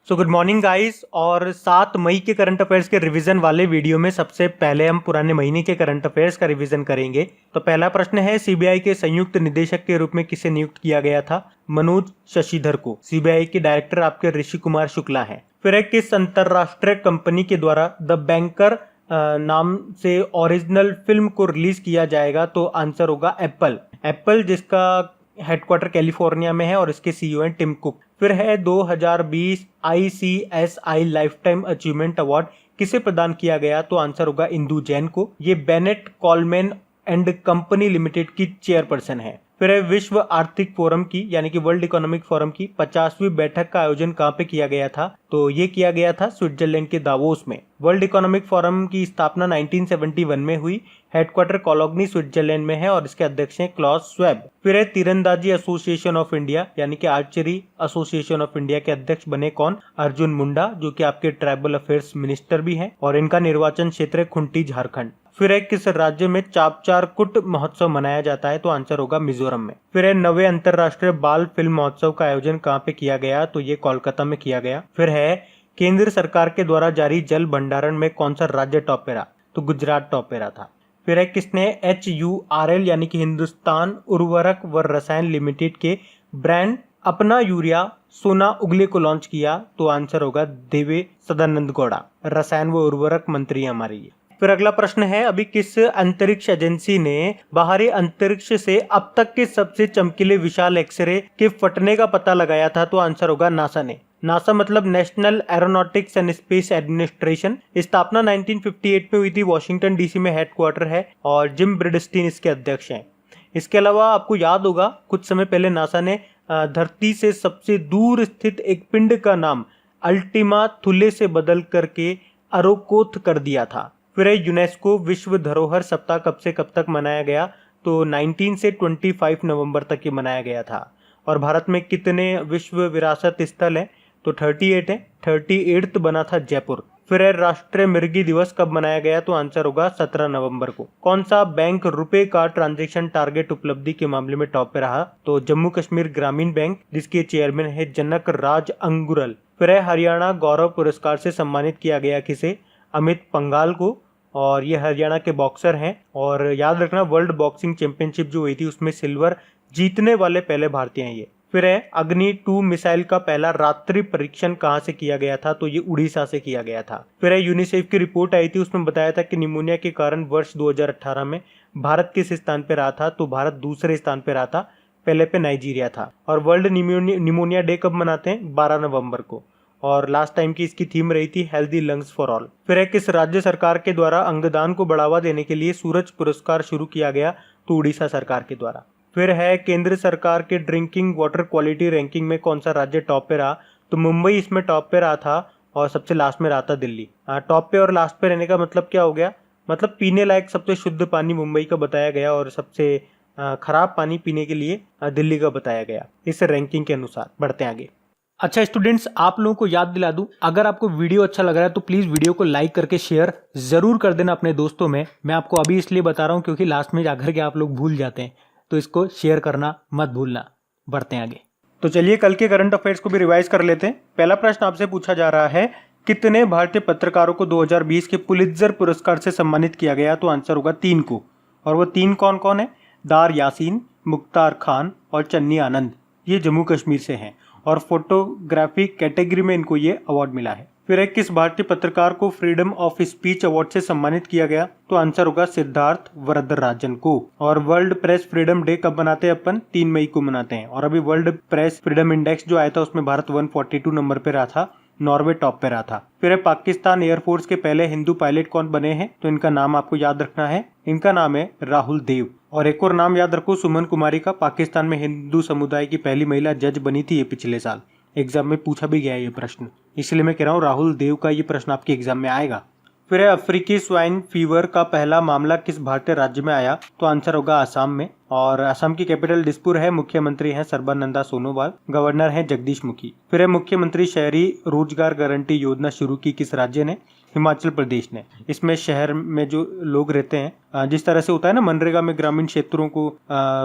So good morning guys. और 7 मई के current affairs के रिवीजन वाले वीडियो में सबसे पहले हम पुराने महीने के करंट अफेयर्स का रिवीजन करेंगे। तो पहला प्रश्न है, सीबीआई के संयुक्त निदेशक के रूप में किसे नियुक्त किया गया था? मनोज शशिधर को। सीबीआई के डायरेक्टर आपके ऋषि कुमार शुक्ला हैं। फिर है, किस अंतरराष्ट्रीय कंपनी के द्वारा द बैंकर नाम से ओरिजिनल फिल्म को रिलीज किया जाएगा? तो आंसर होगा एप्पल। एप्पल जिसका हेडक्वार्टर कैलिफोर्निया में है और इसके सीईओ हैं टिम कुक। फिर है 2020 ICSI life time achievement award किसे प्रदान किया गया? तो आंसर होगा इंदु जैन को। ये Bennett Coleman and company limited की चेयरपर्सन है। फिर है, विश्व आर्थिक फोरम की यानी कि वर्ल्ड इकोनॉमिक फोरम की 50वीं बैठक का आयोजन कहाँ पे किया गया था? तो ये किया गया था स्विट्जरलैंड के दावोस में। वर्ल्ड इकोनॉमिक फोरम की स्थापना 1971 में हुई। हेडक्वार्टर कोलोग्नी स्विट्जरलैंड में है और इसके अध्यक्ष हैं क्लॉस स्वेब। फिर है, तीरंदाजी एसोसिएशन ऑफ इंडिया यानी कि आर्चरी एसोसिएशन ऑफ इंडिया के अध्यक्ष बने कौन? अर्जुन मुंडा, जो कि आपके ट्राइबल अफेयर्स मिनिस्टर भी हैं और इनका निर्वाचन क्षेत्र है खुंटी, झारखंड। फिर है, किस राज्य में चापचारकुट महोत्सव मनाया जाता है? तो आंसर होगा मिजोरम में। फिर है, 9वें अंतरराष्ट्रीय बाल फिल्म महोत्सव का आयोजन कहाँ पे किया गया? तो ये कोलकाता में किया गया। फिर है, केंद्र सरकार के द्वारा जारी जल भंडारण में कौन सा राज्य टॉप पे रहा? तो गुजरात टॉप पे रहा था। फिर है, किसने HURL यानी कि हिंदुस्तान उर्वरक व रसायन लिमिटेड के ब्रांड अपना यूरिया सोना उगले को लॉन्च किया? तो आंसर होगा देवे सदानंद गौड़ा, रसायन व उर्वरक मंत्री हमारी। फिर अगला प्रश्न है, अभी किस अंतरिक्ष एजेंसी ने बाहरी अंतरिक्ष से अब तक के सबसे चमकीले विशाल एक्सरे के फटने का पता लगाया था? तो आंसर होगा नासा ने। नासा मतलब national aeronautics and space administration. स्थापना 1958 में हुई थी। वॉशिंगटन DC में हेडक्वार्टर है और जिम ब्रिडस्टीन इसके अध्यक्ष हैं। इसके अलावा आपको याद होगा कुछ समय पहले नासा ने धरती से सबसे दूर स्थित एक पिंड का नाम अल्टीमा थुले से बदल करके अरोकोथ कर दिया था। फिर यूनेस्को विश्व धरोहर सप्ताह कब से कब तक मनाया गया? तो 19 से 25 नवंबर तक ये मनाया गया था। और भारत में कितने विश्व विरासत स्थल हैं? तो 38 है। 38th बना था जयपुर। फिर है, राष्ट्रीय मिर्गी दिवस कब मनाया गया? तो आंसर होगा 17 नवंबर को। कौन सा बैंक रुपए कार्ड ट्रांजैक्शन टारगेट उपलब्धि के मामले में टॉप पे रहा? तो जम्मू कश्मीर ग्रामीण बैंक, जिसके चेयरमैन है जनक राज अंगुरल। फिर है, हरियाणा गौरव पुरस्कार से सम्मानित किया गया किसे? अमित पंघाल को। और ये हरियाणा के बॉक्सर हैं और याद रखना वर्ल्ड बॉक्सिंग चैंपियनशिप जो हुई थी उसमें सिल्वर जीतने वाले पहले भारतीय हैं ये। फिर है, अग्नि 2 मिसाइल का पहला रात्रि परीक्षण कहाँ से किया गया था? तो ये उड़ीसा से किया गया था। फिर है, यूनिसेफ की रिपोर्ट आई थी, उसमें बताया था कि निमोनिया के कारण वर्ष 2018 में भारत किस स्थान पे रहा था? तो भारत दूसरे स्थान पे रहा था, पहले पे नाइजीरिया था। और वर्ल्ड निमोनिया डे कब मनाते हैं? 12 नवंबर को। और लास्ट टाइम की इसकी थीम रही थी हेल्दी लंग्स फॉर ऑल। फिर है, किस राज्य सरकार के द्वारा अंगदान को बढ़ावा देने के लिए सूरज पुरस्कार शुरू किया गया? तो उड़ीसा सरकार के द्वारा। फिर है, केंद्र सरकार के ड्रिंकिंग वाटर क्वालिटी रैंकिंग में कौन सा राज्य टॉप पे रहा? तो मुंबई इसमें टॉप पे रहा था और सबसे लास्ट में रहा था दिल्ली। टॉप पे और लास्ट पे रहने का मतलब क्या हो गया? मतलब पीने लायक सबसे शुद्ध पानी मुंबई का बताया गया और सबसे खराब पानी पीने के लिए दिल्ली का बताया गया इस रैंकिंग के अनुसार। बढ़ते आगे। अच्छा स्टूडेंट्स, आप लोगों को याद दिला दूं, अगर आपको वीडियो अच्छा लग रहा है तो प्लीज वीडियो को लाइक करके शेयर जरूर कर देना अपने दोस्तों में। मैं आपको अभी इसलिए बता रहा हूं क्योंकि लास्ट में जाकर के आप लोग भूल जाते हैं, तो इसको शेयर करना मत भूलना। बढ़ते हैं आगे। तो चलिए कल के करंट अफेयर्स को भी रिवाइज कर लेते हैं। पहला प्रश्न आपसे पूछा जा रहा है, कितने भारतीय पत्रकारों को 2020 के पुलित्जर पुरस्कार से सम्मानित किया गया? तो आंसर होगा 3 को। और वो 3 कौन कौन है? दार यासीन, मुख्तार खान और चन्नी आनंद। ये जम्मू कश्मीर से हैं और फोटोग्राफी कैटेगरी में इनको ये अवार्ड मिला है। फिर एक, किस भारतीय पत्रकार को फ्रीडम ऑफ स्पीच अवार्ड से सम्मानित किया गया? तो आंसर होगा सिद्धार्थ वरदराजन को। और वर्ल्ड प्रेस फ्रीडम डे कब मनाते हैं अपन? 3 मई को मनाते हैं। और अभी वर्ल्ड प्रेस फ्रीडम इंडेक्स जो आया था उसमें भारत 142 नंबर पे रहा था, नॉर्वे टॉप पे रहा था। फिर पाकिस्तान एयरफोर्स के पहले हिंदू पायलट कौन बने हैं? तो इनका नाम आपको याद रखना है, इनका नाम है राहुल देव। और एक और नाम याद रखो, सुमन कुमारी का। पाकिस्तान में हिंदू समुदाय की पहली महिला जज बनी थी ये पिछले साल। एग्जाम में पूछा भी गया ये प्रश्न, इसलिए मैं कह रहा हूँ राहुल देव का ये प्रश्न आपके एग्जाम में आएगा। फिर है, अफ्रीकी स्वाइन फीवर का पहला मामला किस भारतीय राज्य में आया? तो आंसर होगा असम में। और असम की कैपिटल दिसपुर है। मुख्यमंत्री हैं सर्बानंदा सोनोवाल, गवर्नर हैं जगदीश मुखी। फिर है, मुख्यमंत्री शहरी रोजगार गारंटी योजना शुरू की किस राज्य ने? हिमाचल प्रदेश ने। इसमें शहर में जो लोग रहते हैं, जिस तरह से होता है ना मनरेगा में ग्रामीण क्षेत्रों को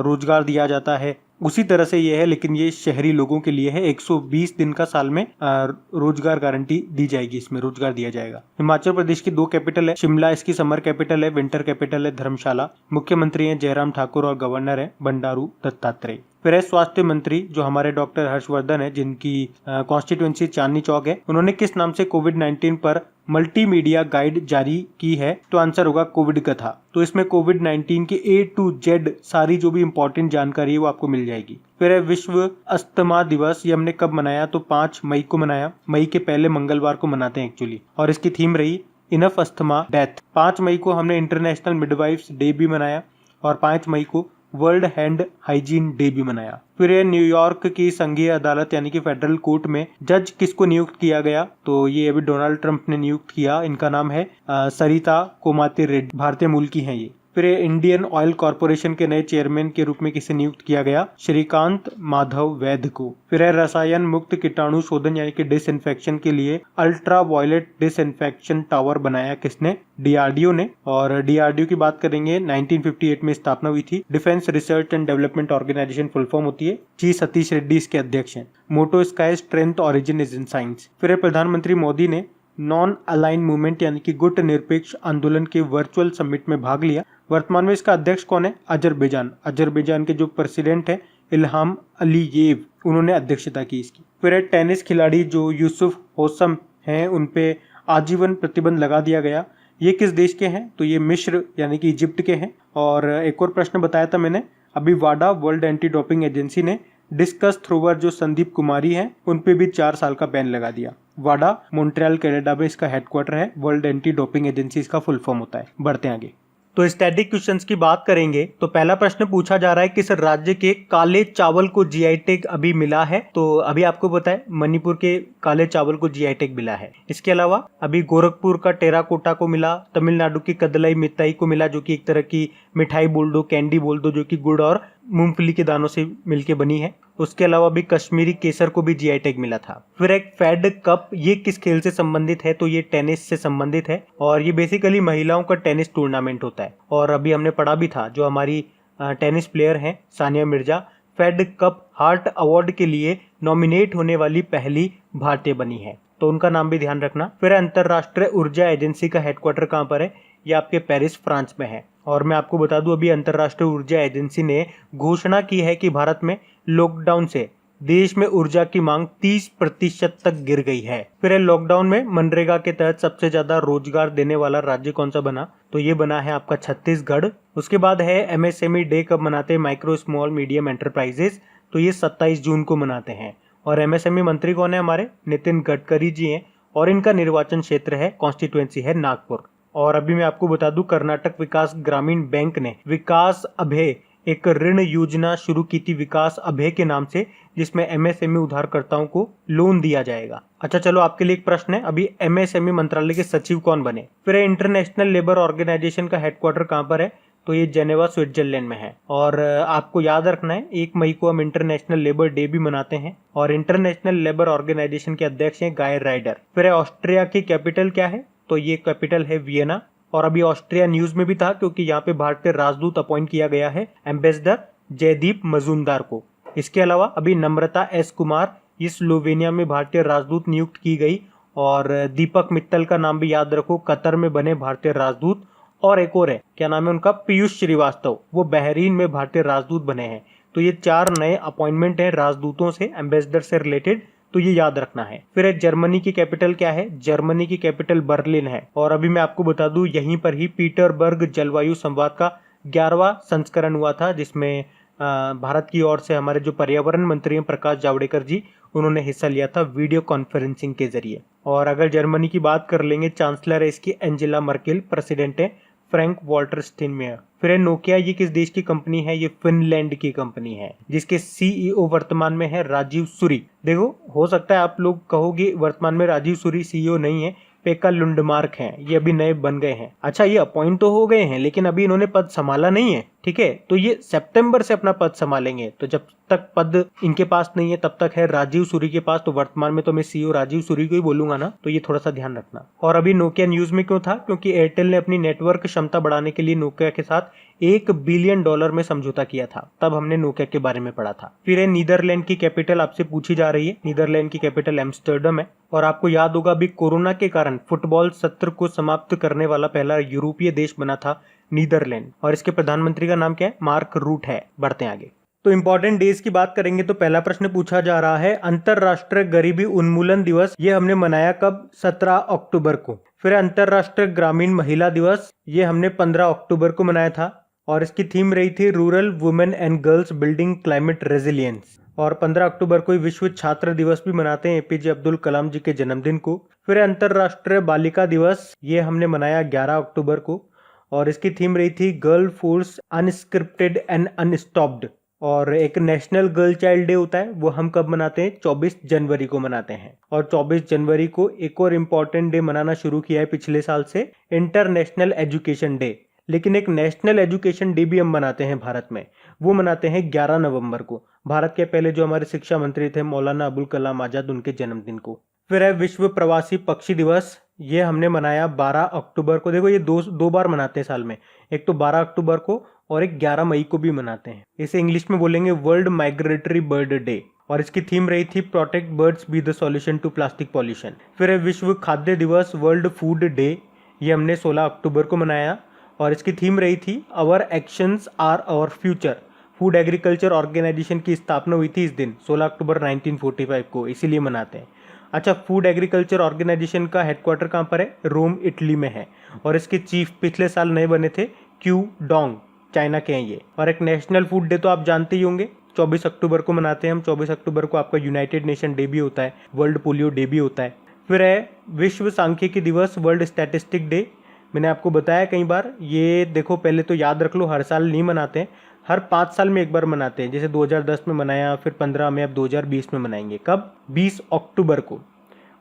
रोजगार दिया जाता है, उसी तरह से ये है, लेकिन ये शहरी लोगों के लिए है। 120 दिन का साल में रोजगार गारंटी दी जाएगी, इसमें रोजगार दिया जाएगा। हिमाचल प्रदेश की 2 कैपिटल है, शिमला इसकी समर कैपिटल है, विंटर कैपिटल है धर्मशाला। मुख्यमंत्री हैं जयराम ठाकुर और गवर्नर है बंडारू दत्तात्रेय। फिर है स्वास्थ्य मंत्री जो हमारे डॉक्टर हर्षवर्धन है, जिनकी कॉन्स्टिट्यूएंसी चांदनी चौक है। उन्होंने किस नाम से कोविड-19 पर मल्टीमीडिया गाइड जारी की है? तो आंसर होगा कोविड कथा। तो इसमें कोविड-19 की A to Z सारी जो भी इंपॉर्टेंट जानकारी है वो आपको मिल जाएगी। फिर है विश्व अस्थमा दिवस, ये हमने कब मनाया? तो 5 मई को मनाया। मई के पहले मंगलवार को मनाते हैं एक्चुअली, और इसकी थीम रही इनफ अस्थमा डेथ। 5 मई को हमने इंटरनेशनल मिडवाइफ्स डे भी मनाया, और 5 मई को वर्ल्ड हैंड हाइजीन डे भी मनाया। फिर ये न्यूयॉर्क की संघीय अदालत यानी कि फेडरल कोर्ट में जज किसको नियुक्त किया गया? तो ये अभी डोनाल्ड ट्रंप ने नियुक्त किया। इनका नाम है सरिता कोमाते रेड्डी, भारतीय मूल की हैं ये। फिर इंडियन ऑयल कॉर्पोरेशन के नए चेयरमैन के रूप में किसे नियुक्त किया गया? श्रीकांत माधव वैद्य को। फिर रसायन मुक्त कीटाणु शोधन यानी कि डिसइंफेक्शन के लिए अल्ट्रा वायलेट डिसइंफेक्शन टावर बनाया किसने? डीआरडीओ ने। और डीआरडीओ की बात करेंगे 1958 में स्थापना हुई थी। Defence research and development organisation full form होती है। जी सतीश रेड्डी इसके अध्यक्ष हैं। Motto sky strength origin is in science. फिर प्रधानमंत्री मोदी ने नॉन अलाइन मूवमेंट यानी कि गुट निरपेक्ष आंदोलन के वर्चुअल समिट में भाग लिया। वर्तमान में इसका अध्यक्ष कौन है? अजरबैजान। अजरबैजान के जो प्रेसिडेंट है इल्हाम अलीयेव, उन्होंने अध्यक्षता की इसकी। फिर टेनिस खिलाड़ी जो यूसुफ होसम हैं उन पे आजीवन प्रतिबंध लगा दिया गया। ये किस देश के हैं? तो ये मिस्र यानी कि इजिप्ट के हैं। और एक और प्रश्न बताया था मैंने अभी, वाडा वर्ल्ड एंटी डोपिंग एजेंसी ने डिस्कस थ्रोवर जो संदीप कुमारी हैं उन पे भी 4 साल का बैन लगा दिया। वाडा मॉन्ट्रियल कनाडा में इसका हेडक्वार्टर है। वर्ल्ड एंटी डोपिंग एजेंसी इसका फुल फॉर्म होता है। बढ़ते हैं आगे। तो स्टैटिक क्वेश्चंस की बात करेंगे तो पहला प्रश्न पूछा जा रहा है किस राज्य के काले चावल को जीआई टैग अभी मिला है? तो अभी आपको पता है मणिपुर के काले चावल को जीआई टैग मिला है। इसके अलावा अभी गोरखपुर का टेराकोटा को मिला, तमिलनाडु की कदलाई मिठाई को मिला जो कि एक तरह की मिठाई बोल दो, कैंडी बोल दो, जो कि गुड़ और मूंगफली के दानों से मिलके बनी है। उसके अलावा भी कश्मीरी केसर को भी जीआई टैग मिला था। फिर एक फेड कप, ये किस खेल से संबंधित है? तो ये टेनिस से संबंधित है और ये बेसिकली महिलाओं का टेनिस टूर्नामेंट होता है। और अभी हमने पढ़ा भी था जो हमारी टेनिस प्लेयर हैं Sania Mirza Fed Cup heart award के लिए नॉमिनेट होने वाली पहली भारतीय बनी है, तो उनका नाम भी ध्यान रखना। फिर अंतरराष्ट्रीय ऊर्जा एजेंसी का हेडक्वार्टर कहाँ पर है? ये आपके पेरिस फ्रांस में है। और मैं आपको बता दूं अभी अंतरराष्ट्रीय ऊर्जा एजेंसी ने घोषणा की है कि भारत में लॉकडाउन से देश में ऊर्जा की मांग 30% तक गिर गई है। फिर लॉकडाउन में मनरेगा के तहत सबसे ज्यादा रोजगार देने वाला राज्य कौन सा बना? तो ये बना है आपका छत्तीसगढ़। उसके बाद है एमएसएमई डे कब मनाते हैं? माइक्रो स्मॉल मीडियम एंटरप्राइजेस, तो ये 27 जून को मनाते हैं। और एमएसएमई मंत्री कौन है हमारे? नितिन गडकरी जी हैं और इनका निर्वाचन क्षेत्र है, कॉन्स्टिट्यूएंसी है नागपुर। और अभी मैं आपको बता दूं कर्नाटक विकास ग्रामीण बैंक ने विकास अभय एक ऋण योजना शुरू की थी, विकास अभय के नाम से, जिसमें एमएसएमई उधारकर्ताओं को लोन दिया जाएगा। अच्छा चलो आपके लिए एक प्रश्न है, अभी एमएसएमई मंत्रालय के सचिव कौन बने? फिर इंटरनेशनल लेबर ऑर्गेनाइजेशन का हेडक्वार्टर कहाँ पर है? तो ये जेनेवा स्विट्जरलैंड में है। और आपको याद रखना है 1 मई को हम इंटरनेशनल लेबर डे भी मनाते हैं और इंटरनेशनल लेबर ऑर्गेनाइजेशन के अध्यक्ष हैं गाय राइडर। फिर ऑस्ट्रिया की कैपिटल क्या है? तो ये कैपिटल है वियना। और अभी ऑस्ट्रिया न्यूज में भी था क्योंकि यहाँ पे भारतीय राजदूत अपॉइंट किया गया है एम्बेसडर जयदीप मजूमदार को। इसके अलावा अभी नम्रता एस कुमार ये स्लोवेनिया में भारतीय राजदूत नियुक्त की गई। और दीपक मित्तल का नाम भी याद रखो, कतर में बने भारतीय राजदूत। और एक और है, क्या नाम है उनका? पीयूष श्रीवास्तव, वो बहरीन में भारतीय राजदूत बने हैं। तो ये 4 नए अपॉइंटमेंट है राजदूतों से, एम्बेसडर से रिलेटेड, तो ये याद रखना है। फिर जर्मनी की कैपिटल क्या है? जर्मनी की कैपिटल बर्लिन है। और अभी मैं आपको बता दूं यहीं पर ही पीटरबर्ग जलवायु संवाद का 11वां संस्करण हुआ था, जिसमें भारत की ओर से हमारे जो पर्यावरण मंत्री हैं प्रकाश जावड़ेकर जी, उन्होंने हिस्सा लिया था वीडियो कॉन्फ्रेंसिंग के जरिए। और अगर जर्मनी की बात कर लेंगे, चांसलर है इसकी एंजेला मर्केल, प्रेसिडेंट है फ्रैंक वॉल्टर स्टाइनमायर। फिर नोकिया, ये किस देश की कंपनी है? ये फिनलैंड की कंपनी है, जिसके सीईओ वर्तमान में है राजीव सूरी। देखो हो सकता है आप लोग कहोगे वर्तमान में राजीव सूरी सीईओ नहीं है, पेका लुंडमार्क हैं, ये अभी नए बन गए हैं। अच्छा ये अपॉइंट तो हो गए हैं लेकिन अभी इन्होंने पद संभाला नहीं है, ठीक है। तो ये सितंबर से अपना पद संभालेंगे। तो जब तक पद इनके पास नहीं है तब तक है राजीव सूरी के पास। तो वर्तमान में तो मैं सीईओ राजीव सूरी को ही बोलूंगा ना, तो ये थोड़ा सा ध्यान रखना। और अभी नोकिया न्यूज में क्यों था, क्योंकि एयरटेल ने अपनी नेटवर्क क्षमता बढ़ाने के लिए नोकिया के साथ $1 बिलियन में समझौता किया था। तब हमने नोकिया के बारे में पढ़ा था। फिर है नीदरलैंड की कैपिटल आपसे पूछी जा रही है। नीदरलैंड की कैपिटल एम्स्टर्डम है। और आपको याद होगा अभी कोरोना के कारण फुटबॉल सत्र को समाप्त करने वाला पहला यूरोपीय देश बना था नीदरलैंड। और इसके प्रधानमंत्री का नाम क्या है, मार्क रूट है। बढ़ते हैं आगे। तो इंपॉर्टेंट डेज की बात करेंगे तो पहला प्रश्न पूछा जा रहा है अंतरराष्ट्रीय गरीबी उन्मूलन दिवस, ये हमने मनाया कब, 17 अक्टूबर को। फिर अंतरराष्ट्रीय ग्रामीण महिला दिवस, ये हमने 15 अक्टूबर को मनाया था। और इसकी थीम रही थी rural women and girls building climate resilience. और 15 अक्टूबर को विश्व छात्र दिवस भी मनाते हैं एपीजे अब्दुल कलाम जी के जन्मदिन को। फिर अंतरराष्ट्रीय बालिका दिवस, ये हमने मनाया 11 अक्टूबर को। और इसकी थीम रही थी गर्ल फोर्स अनस्क्रिप्टेड एंड अनस्टॉप्ड। और एक नेशनल गर्ल चाइल्ड डे होता है, वो हम कब मनाते हैं, 24 जनवरी को मनाते हैं। और 24 जनवरी को एक और इम्पॉर्टेंट डे मनाना शुरू किया है पिछले साल से, इंटरनेशनल एजुकेशन डे। लेकिन एक नेशनल एजुकेशन डे भी हम मनाते हैं भारत में, वो मनाते हैं 11 नवंबर को। भारत के पहले जो हमारे शिक्षा मंत्री थे मौलाना अबुल कलाम आजाद, उनके जन्मदिन को। फिर है विश्व प्रवासी पक्षी दिवस, ये हमने मनाया 12 अक्टूबर को। देखो ये दो बार मनाते हैं साल में, एक तो 12 अक्टूबर को और एक 11 मई को भी मनाते हैं। इसे इंग्लिश में बोलेंगे वर्ल्ड माइग्रेटरी बर्ड डे। और इसकी थीम रही थी protect birds be the solution to plastic pollution. फिर है विश्व खाद्य दिवस, वर्ल्ड फूड डे, ये हमने 16 अक्टूबर को मनाया। और इसकी थीम रही थी our actions are our future. Food agriculture organisation की स्थापना हुई थी इस दिन 16 अक्टूबर 1945 को, इसीलिए मनाते हैं। अच्छा, फूड एग्रीकल्चर ऑर्गेनाइजेशन का हेडक्वार्टर कहाँ पर है, रोम इटली में है। और इसके चीफ पिछले साल नए बने थे, क्यू डोंग, चाइना के हैं ये। और एक नेशनल फूड डे तो आप जानते ही होंगे, 24 अक्टूबर को मनाते हैं हम। 24 अक्टूबर को आपका यूनाइटेड नेशन डे भी होता है, वर्ल्ड पोलियो डे भी होता है। फिर है विश्व सांख्यिकी दिवस, वर्ल्ड स्टैटिस्टिक डे। मैंने आपको बताया कई बार, ये देखो पहले तो याद रख लो, हर साल नहीं मनाते हैं, हर 5 साल में एक बार मनाते हैं। जैसे 2010 में मनाया, फिर 15 में, अब 2020 में मनाएंगे। कब, 20 अक्टूबर को।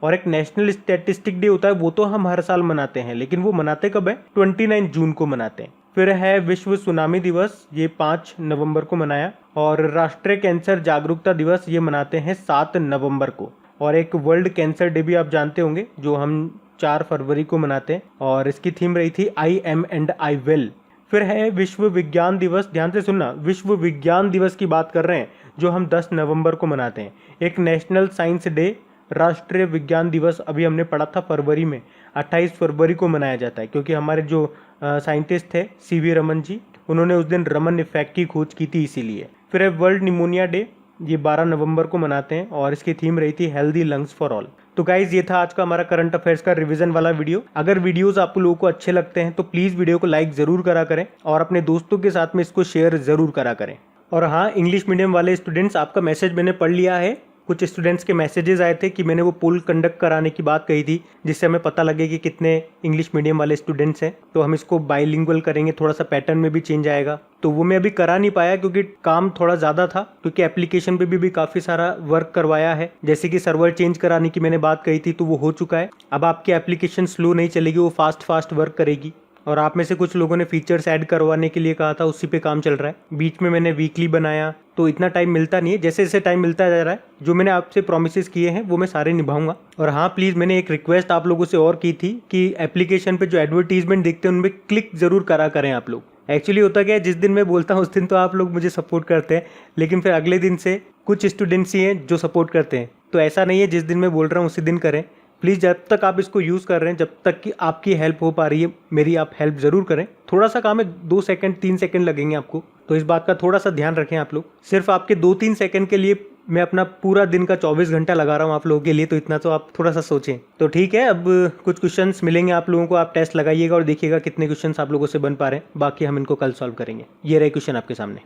और एक नेशनल स्टैटिस्टिक डे होता है, वो तो हम हर साल मनाते हैं, लेकिन वो मनाते कब है, 29 जून को मनाते हैं। फिर है विश्व सुनामी दिवस, ये 5 नवंबर को मनाया। और राष्ट्रीय कैंसर जागरूकता दिवस, ये मनाते हैं 7 नवंबर को। और एक वर्ल्ड कैंसर डे भी आप जानते होंगे, जो हम 4 फरवरी को मनाते हैं। और इसकी थीम रही थी I am and I will. फिर है विश्व विज्ञान दिवस, ध्यान से सुनना, विश्व विज्ञान दिवस की बात कर रहे हैं, जो हम 10 नवंबर को मनाते हैं। एक नेशनल साइंस डे, राष्ट्रीय विज्ञान दिवस, अभी हमने पढ़ा था फरवरी में, 28 फरवरी को मनाया जाता है, क्योंकि हमारे जो साइंटिस्ट थे सीवी रमन जी, उन्होंने उस दिन रमन इफेक्ट की खोज की थी, इसीलिए। फिर है वर्ल्ड निमोनिया डे, ये 12 नवंबर को मनाते हैं। और इसकी थीम रही थी हेल्दी लंग्स फॉर ऑल। तो गाइज ये था आज का हमारा करंट अफेयर्स का रिवीजन वाला वीडियो। अगर वीडियोस आप लोगों को अच्छे लगते हैं तो प्लीज वीडियो को लाइक जरूर करा करें और अपने दोस्तों के साथ में इसको शेयर जरूर करा करें। और हाँ, इंग्लिश मीडियम वाले स्टूडेंट्स, आपका मैसेज मैंने पढ़ लिया है। कुछ स्टूडेंट्स के मैसेजेस आए थे कि मैंने वो पोल कंडक्ट कराने की बात कही थी, जिससे हमें पता लगे कि कितने इंग्लिश मीडियम वाले स्टूडेंट्स हैं। तो हम इसको बाइलिंगुअल करेंगे, थोड़ा सा पैटर्न में भी चेंज आएगा। तो वो मैं अभी करा नहीं पाया क्योंकि काम थोड़ा ज़्यादा था, क्योंकि एप्लीकेशन पे भी काफ़ी सारा वर्क करवाया है। जैसे कि सर्वर चेंज कराने की मैंने बात कही थी, तो वो हो चुका है। अब आपकी एप्लीकेशन स्लो नहीं चलेगी, वो फास्ट वर्क करेगी। और आप में से कुछ लोगों ने फीचर्स ऐड करवाने के लिए कहा था, उसी पे काम चल रहा है। बीच में मैंने वीकली बनाया, तो इतना टाइम मिलता नहीं है। जैसे जैसे टाइम मिलता जा रहा है, जो मैंने आपसे प्रॉमिसेस किए हैं वो मैं सारे निभाऊंगा। और हाँ, प्लीज़, मैंने एक रिक्वेस्ट आप लोगों से और की थी कि एप्लीकेशन पे जो एडवर्टीजमेंट देखते हैं उनमें क्लिक ज़रूर करा करें आप लोग। एक्चुअली होता क्या है, जिस दिन मैं बोलता हूँ उस दिन तो आप लोग मुझे सपोर्ट करते हैं, लेकिन फिर अगले दिन से कुछ स्टूडेंट्स ही हैं जो सपोर्ट करते हैं। तो ऐसा नहीं है जिस दिन मैं बोल रहा हूँ उसी दिन करें। प्लीज़, जब तक आप इसको यूज़ कर रहे हैं, जब तक कि आपकी हेल्प हो पा रही है, मेरी आप हेल्प ज़रूर करें। थोड़ा सा काम है, 2 सेकंड 3 सेकंड लगेंगे आपको, तो इस बात का थोड़ा सा ध्यान रखें आप लोग। सिर्फ आपके 2-3 सेकंड के लिए मैं अपना पूरा दिन का 24 घंटा लगा रहा हूँ आप लोगों के लिए, तो इतना तो आप थोड़ा सा सोचें। तो ठीक है, अब कुछ क्वेश्चंस मिलेंगे आप लोगों को, आप टेस्ट लगाइएगा और देखिएगा कितने क्वेश्चंस आप लोगों से बन पा रहे हैं। बाकी हम इनको कल सॉल्व करेंगे। ये रहे क्वेश्चन आपके सामने।